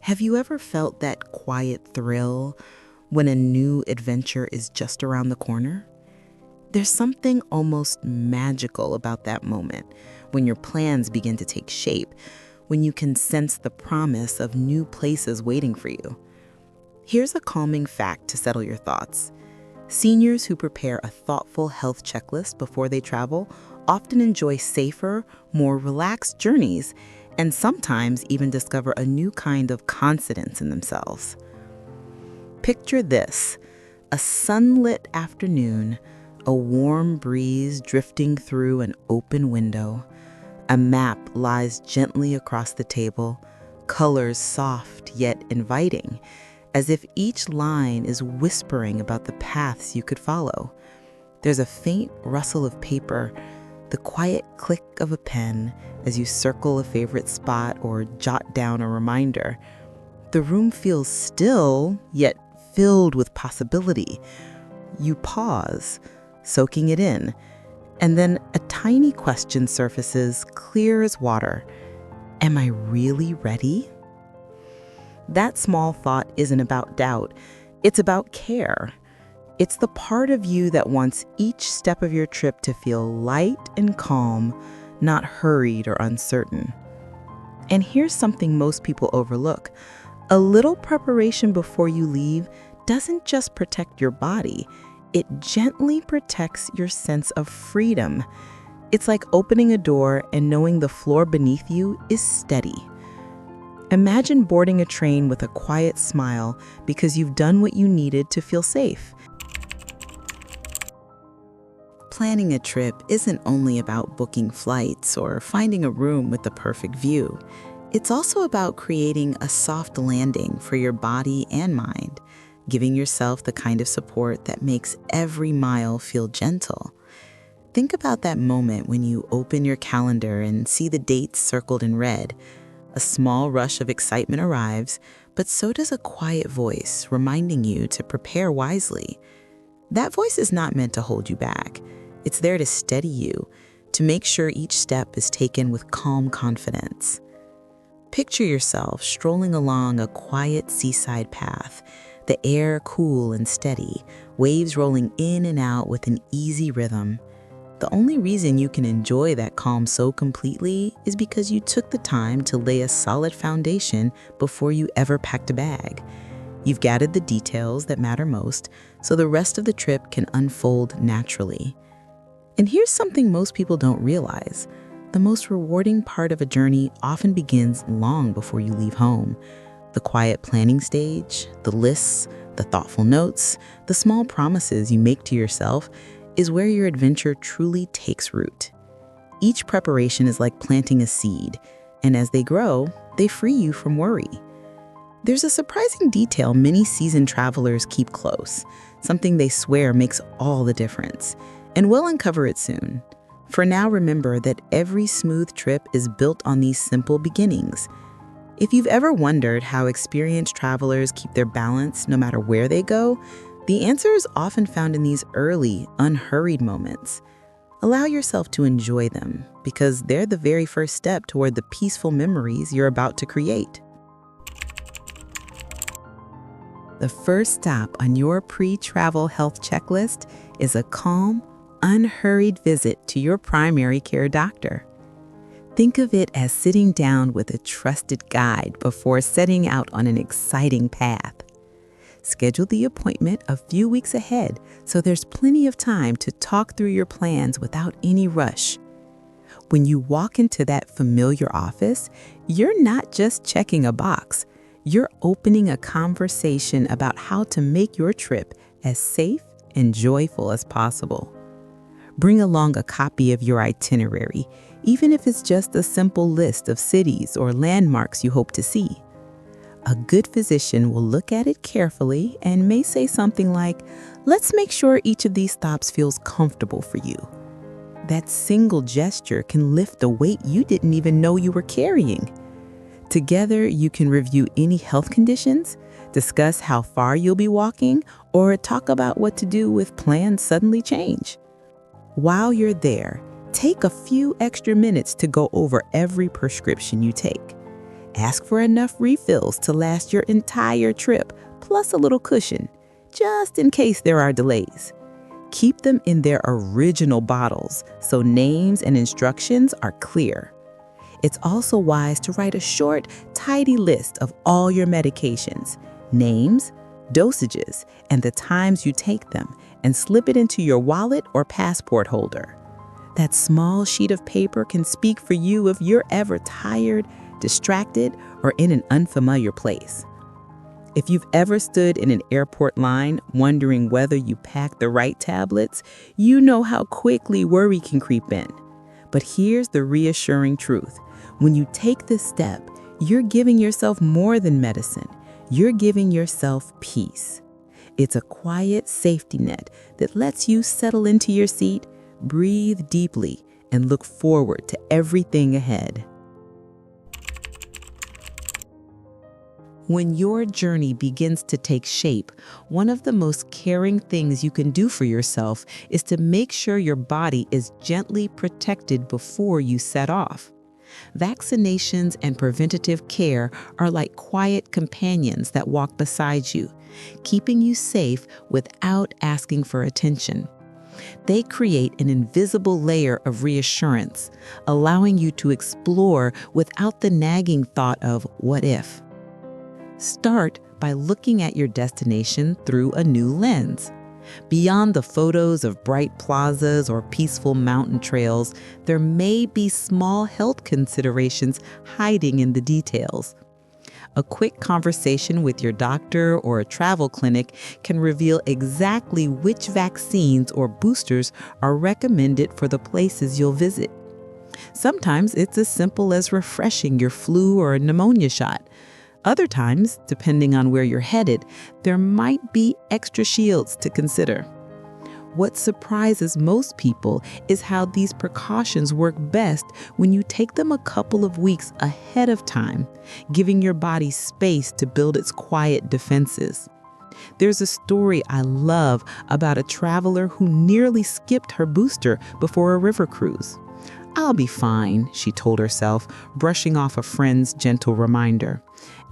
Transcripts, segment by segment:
Have you ever felt that quiet thrill when a new adventure is just around the corner? There's something almost magical about that moment when your plans begin to take shape, when you can sense the promise of new places waiting for you. Here's a calming fact to settle your thoughts. Seniors who prepare a thoughtful health checklist before they travel often enjoy safer, more relaxed journeys, and sometimes even discover a new kind of confidence in themselves. Picture this: a sunlit afternoon, a warm breeze drifting through an open window. A map lies gently across the table, colors soft yet inviting, as if each line is whispering about the paths you could follow. There's a faint rustle of paper, the quiet click of a pen as you circle a favorite spot or jot down a reminder. The room feels still, yet filled with possibility. You pause, soaking it in, and then a tiny question surfaces, clear as water. Am I really ready? That small thought isn't about doubt, it's about care. It's the part of you that wants each step of your trip to feel light and calm, not hurried or uncertain. And here's something most people overlook. A little preparation before you leave doesn't just protect your body, it gently protects your sense of freedom. It's like opening a door and knowing the floor beneath you is steady. Imagine boarding a train with a quiet smile because you've done what you needed to feel safe. Planning a trip isn't only about booking flights or finding a room with the perfect view. It's also about creating a soft landing for your body and mind, giving yourself the kind of support that makes every mile feel gentle. Think about that moment when you open your calendar and see the dates circled in red. A small rush of excitement arrives, but so does a quiet voice reminding you to prepare wisely. That voice is not meant to hold you back. It's there to steady you, to make sure each step is taken with calm confidence. Picture yourself strolling along a quiet seaside path, the air cool and steady, waves rolling in and out with an easy rhythm. The only reason you can enjoy that calm so completely is because you took the time to lay a solid foundation before you ever packed a bag. You've gathered the details that matter most, so the rest of the trip can unfold naturally. And here's something most people don't realize. The most rewarding part of a journey often begins long before you leave home. The quiet planning stage, the lists, the thoughtful notes, the small promises you make to yourself is where your adventure truly takes root. Each preparation is like planting a seed, and as they grow, they free you from worry. There's a surprising detail many seasoned travelers keep close, something they swear makes all the difference, and we'll uncover it soon. For now, remember that every smooth trip is built on these simple beginnings. If you've ever wondered how experienced travelers keep their balance no matter where they go, the answer is often found in these early, unhurried moments. Allow yourself to enjoy them because they're the very first step toward the peaceful memories you're about to create. The first stop on your pre-travel health checklist is a calm, unhurried visit to your primary care doctor. Think of it as sitting down with a trusted guide before setting out on an exciting path. Schedule the appointment a few weeks ahead so there's plenty of time to talk through your plans without any rush. When you walk into that familiar office, you're not just checking a box. You're opening a conversation about how to make your trip as safe and joyful as possible. Bring along a copy of your itinerary, even if it's just a simple list of cities or landmarks you hope to see. A good physician will look at it carefully and may say something like, "Let's make sure each of these stops feels comfortable for you." That single gesture can lift a weight you didn't even know you were carrying. Together, you can review any health conditions, discuss how far you'll be walking, or talk about what to do if plans suddenly change. While you're there, take a few extra minutes to go over every prescription you take. Ask for enough refills to last your entire trip, plus a little cushion, just in case there are delays. Keep them in their original bottles so names and instructions are clear. It's also wise to write a short, tidy list of all your medications, names, dosages, and the times you take them, and slip it into your wallet or passport holder. That small sheet of paper can speak for you if you're ever tired, distracted, or in an unfamiliar place. If you've ever stood in an airport line wondering whether you packed the right tablets, you know how quickly worry can creep in. But here's the reassuring truth. When you take this step, you're giving yourself more than medicine. You're giving yourself peace. It's a quiet safety net that lets you settle into your seat, breathe deeply, and look forward to everything ahead. When your journey begins to take shape, one of the most caring things you can do for yourself is to make sure your body is gently protected before you set off. Vaccinations and preventative care are like quiet companions that walk beside you, keeping you safe without asking for attention. They create an invisible layer of reassurance, allowing you to explore without the nagging thought of what if. Start by looking at your destination through a new lens. Beyond the photos of bright plazas or peaceful mountain trails, there may be small health considerations hiding in the details. A quick conversation with your doctor or a travel clinic can reveal exactly which vaccines or boosters are recommended for the places you'll visit. Sometimes it's as simple as refreshing your flu or a pneumonia shot. Other times, depending on where you're headed, there might be extra shields to consider. What surprises most people is how these precautions work best when you take them a couple of weeks ahead of time, giving your body space to build its quiet defenses. There's a story I love about a traveler who nearly skipped her booster before a river cruise. "I'll be fine," she told herself, brushing off a friend's gentle reminder.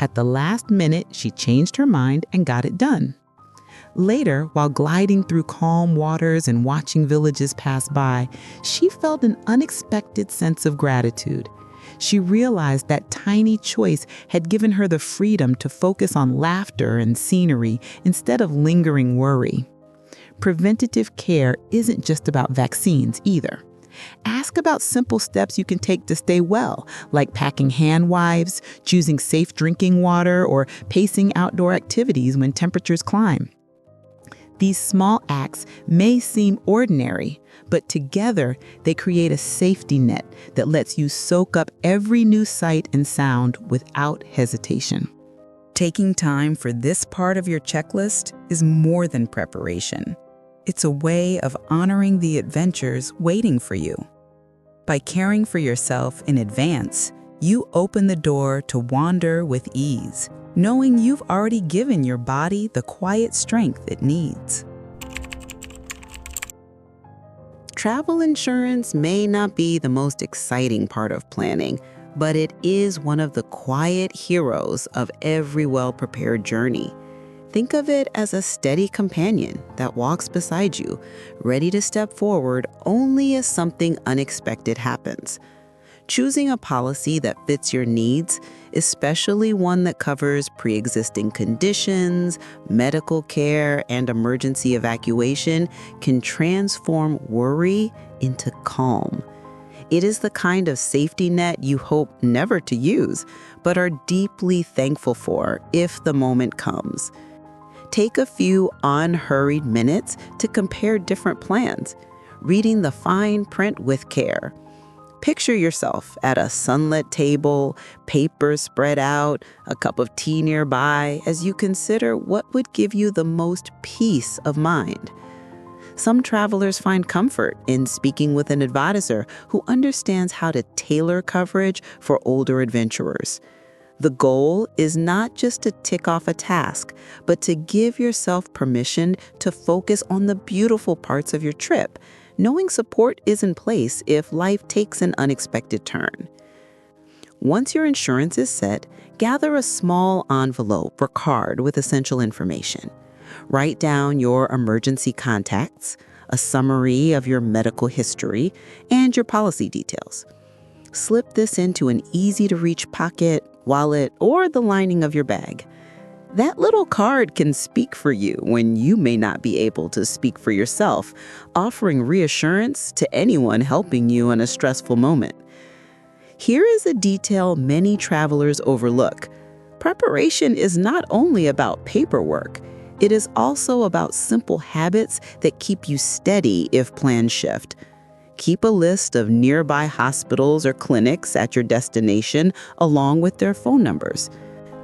At the last minute, she changed her mind and got it done. Later, while gliding through calm waters and watching villages pass by, she felt an unexpected sense of gratitude. She realized that tiny choice had given her the freedom to focus on laughter and scenery instead of lingering worry. Preventative care isn't just about vaccines either. Ask about simple steps you can take to stay well, like packing hand wipes, choosing safe drinking water, or pacing outdoor activities when temperatures climb. These small acts may seem ordinary, but together they create a safety net that lets you soak up every new sight and sound without hesitation. Taking time for this part of your checklist is more than preparation. It's a way of honoring the adventures waiting for you. By caring for yourself in advance, you open the door to wander with ease, knowing you've already given your body the quiet strength it needs. Travel insurance may not be the most exciting part of planning, but it is one of the quiet heroes of every well-prepared journey. Think of it as a steady companion that walks beside you, ready to step forward only as something unexpected happens. Choosing a policy that fits your needs, especially one that covers pre-existing conditions, medical care, and emergency evacuation, can transform worry into calm. It is the kind of safety net you hope never to use, but are deeply thankful for if the moment comes. Take a few unhurried minutes to compare different plans, reading the fine print with care. Picture yourself at a sunlit table, papers spread out, a cup of tea nearby, as you consider what would give you the most peace of mind. Some travelers find comfort in speaking with an advisor who understands how to tailor coverage for older adventurers. The goal is not just to tick off a task, but to give yourself permission to focus on the beautiful parts of your trip, knowing support is in place if life takes an unexpected turn. Once your insurance is set, gather a small envelope or card with essential information. Write down your emergency contacts, a summary of your medical history, and your policy details. Slip this into an easy-to-reach pocket, wallet, or the lining of your bag. That little card can speak for you when you may not be able to speak for yourself, offering reassurance to anyone helping you in a stressful moment. Here is a detail many travelers overlook. Preparation is not only about paperwork, it is also about simple habits that keep you steady if plans shift. Keep a list of nearby hospitals or clinics at your destination along with their phone numbers.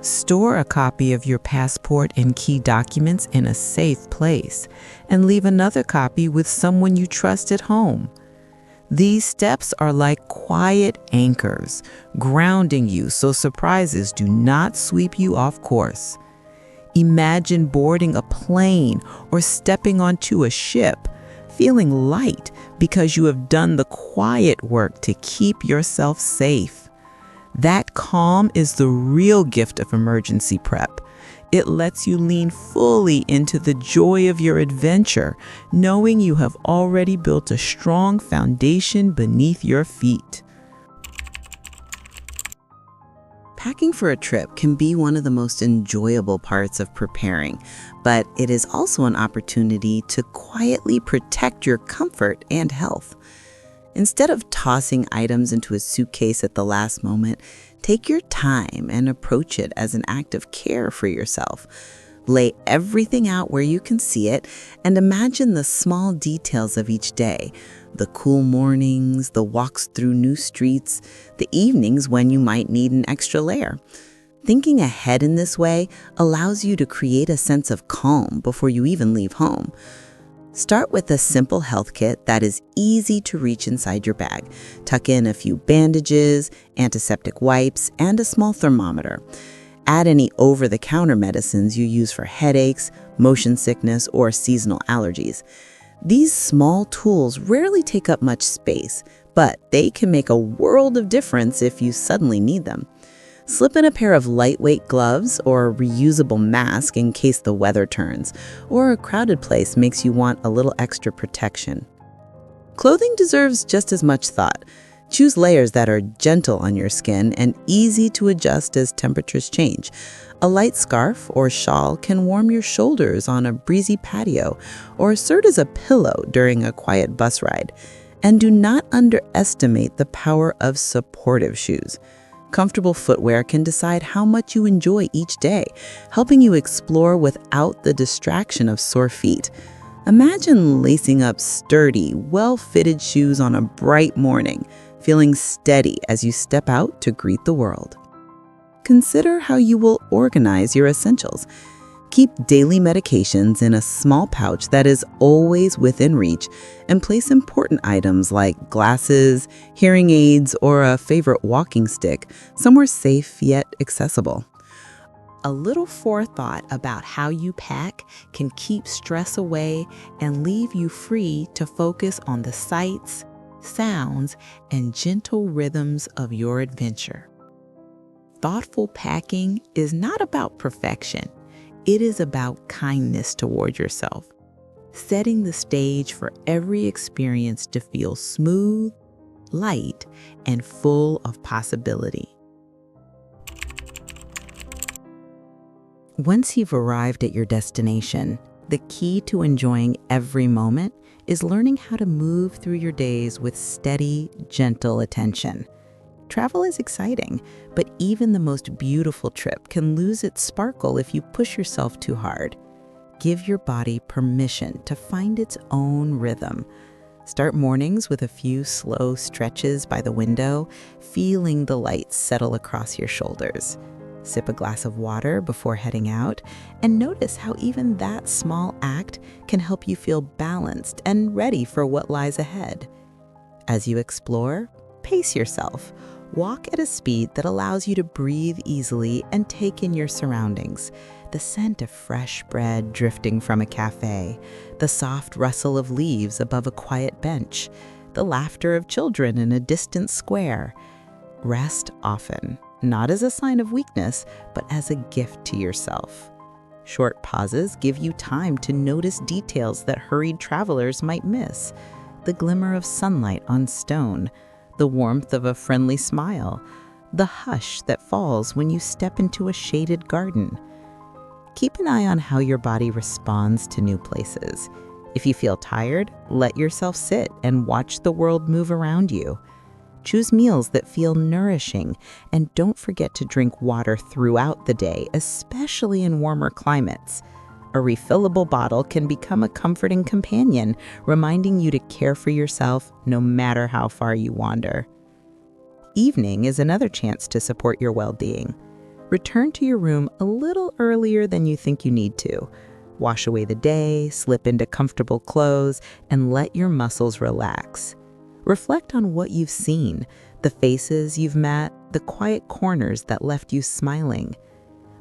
Store a copy of your passport and key documents in a safe place, and leave another copy with someone you trust at home. These steps are like quiet anchors, grounding you so surprises do not sweep you off course. Imagine boarding a plane or stepping onto a ship, feeling light because you have done the quiet work to keep yourself safe. That calm is the real gift of emergency prep. It lets you lean fully into the joy of your adventure, knowing you have already built a strong foundation beneath your feet. Packing for a trip can be one of the most enjoyable parts of preparing, but it is also an opportunity to quietly protect your comfort and health. Instead of tossing items into a suitcase at the last moment, take your time and approach it as an act of care for yourself. Lay everything out where you can see it and imagine the small details of each day, the cool mornings, the walks through new streets, the evenings when you might need an extra layer. Thinking ahead in this way allows you to create a sense of calm before you even leave home. Start with a simple health kit that is easy to reach inside your bag. Tuck in a few bandages, antiseptic wipes, and a small thermometer. Add any over-the-counter medicines you use for headaches, motion sickness, or seasonal allergies. These small tools rarely take up much space, but they can make a world of difference if you suddenly need them. Slip in a pair of lightweight gloves or a reusable mask in case the weather turns, or a crowded place makes you want a little extra protection. Clothing deserves just as much thought. Choose layers that are gentle on your skin and easy to adjust as temperatures change. A light scarf or shawl can warm your shoulders on a breezy patio or serve as a pillow during a quiet bus ride. And do not underestimate the power of supportive shoes. Comfortable footwear can decide how much you enjoy each day, helping you explore without the distraction of sore feet. Imagine lacing up sturdy, well-fitted shoes on a bright morning, feeling steady as you step out to greet the world. Consider how you will organize your essentials. Keep daily medications in a small pouch that is always within reach, and place important items like glasses, hearing aids, or a favorite walking stick somewhere safe yet accessible. A little forethought about how you pack can keep stress away and leave you free to focus on the sights, sounds, and gentle rhythms of your adventure. Thoughtful packing is not about perfection. It is about kindness toward yourself, setting the stage for every experience to feel smooth, light, and full of possibility. Once you've arrived at your destination, the key to enjoying every moment is learning how to move through your days with steady, gentle attention. Travel is exciting, but even the most beautiful trip can lose its sparkle if you push yourself too hard. Give your body permission to find its own rhythm. Start mornings with a few slow stretches by the window, feeling the light settle across your shoulders. Sip a glass of water before heading out, and notice how even that small act can help you feel balanced and ready for what lies ahead. As you explore, pace yourself. Walk at a speed that allows you to breathe easily and take in your surroundings. The scent of fresh bread drifting from a cafe, the soft rustle of leaves above a quiet bench, the laughter of children in a distant square. Rest often, not as a sign of weakness, but as a gift to yourself. Short pauses give you time to notice details that hurried travelers might miss. The glimmer of sunlight on stone, the warmth of a friendly smile, the hush that falls when you step into a shaded garden. Keep an eye on how your body responds to new places. If you feel tired, let yourself sit and watch the world move around you. Choose meals that feel nourishing, and don't forget to drink water throughout the day, especially in warmer climates. A refillable bottle can become a comforting companion, reminding you to care for yourself no matter how far you wander. Evening is another chance to support your well-being. Return to your room a little earlier than you think you need to. Wash away the day, slip into comfortable clothes, and let your muscles relax. Reflect on what you've seen, the faces you've met, the quiet corners that left you smiling.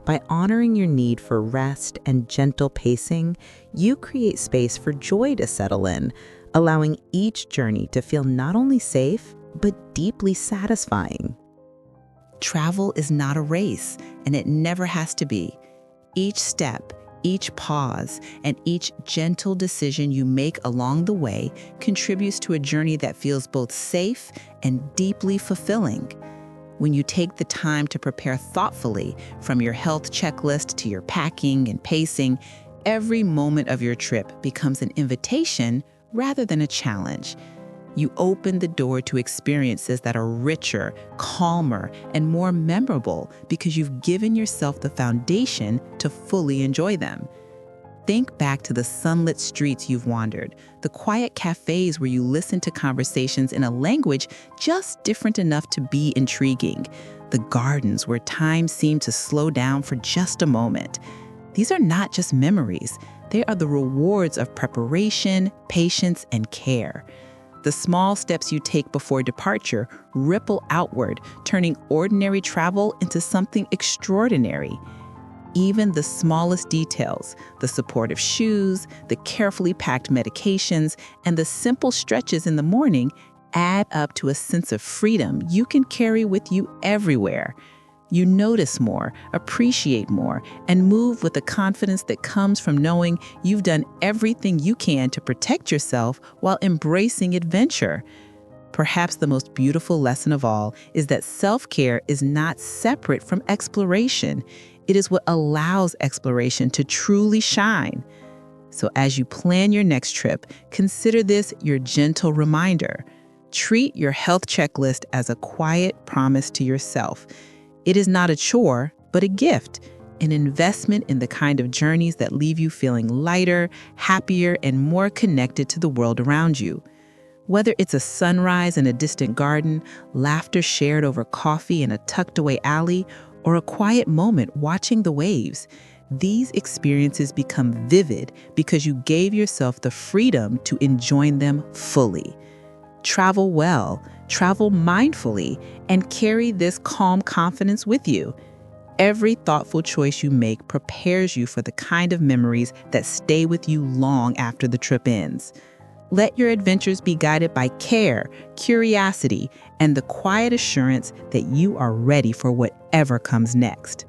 By honoring your need for rest and gentle pacing, you create space for joy to settle in, allowing each journey to feel not only safe, but deeply satisfying. Travel is not a race, and it never has to be. Each step, each pause, and each gentle decision you make along the way contributes to a journey that feels both safe and deeply fulfilling. When you take the time to prepare thoughtfully, from your health checklist to your packing and pacing, every moment of your trip becomes an invitation rather than a challenge. You open the door to experiences that are richer, calmer, and more memorable because you've given yourself the foundation to fully enjoy them. Think back to the sunlit streets you've wandered, the quiet cafes where you listened to conversations in a language just different enough to be intriguing, the gardens where time seemed to slow down for just a moment. These are not just memories. They are the rewards of preparation, patience, and care. The small steps you take before departure ripple outward, turning ordinary travel into something extraordinary. Even the smallest details, the supportive shoes, the carefully packed medications, and the simple stretches in the morning add up to a sense of freedom you can carry with you everywhere. You notice more, appreciate more, and move with the confidence that comes from knowing you've done everything you can to protect yourself while embracing adventure. Perhaps the most beautiful lesson of all is that self-care is not separate from exploration. It is what allows exploration to truly shine. So as you plan your next trip, consider this your gentle reminder. Treat your health checklist as a quiet promise to yourself. It is not a chore, but a gift, an investment in the kind of journeys that leave you feeling lighter, happier, and more connected to the world around you. Whether it's a sunrise in a distant garden, laughter shared over coffee in a tucked-away alley, or a quiet moment watching the waves, these experiences become vivid because you gave yourself the freedom to enjoy them fully. Travel well, travel mindfully, and carry this calm confidence with you. Every thoughtful choice you make prepares you for the kind of memories that stay with you long after the trip ends. Let your adventures be guided by care, curiosity, and the quiet assurance that you are ready for whatever comes next.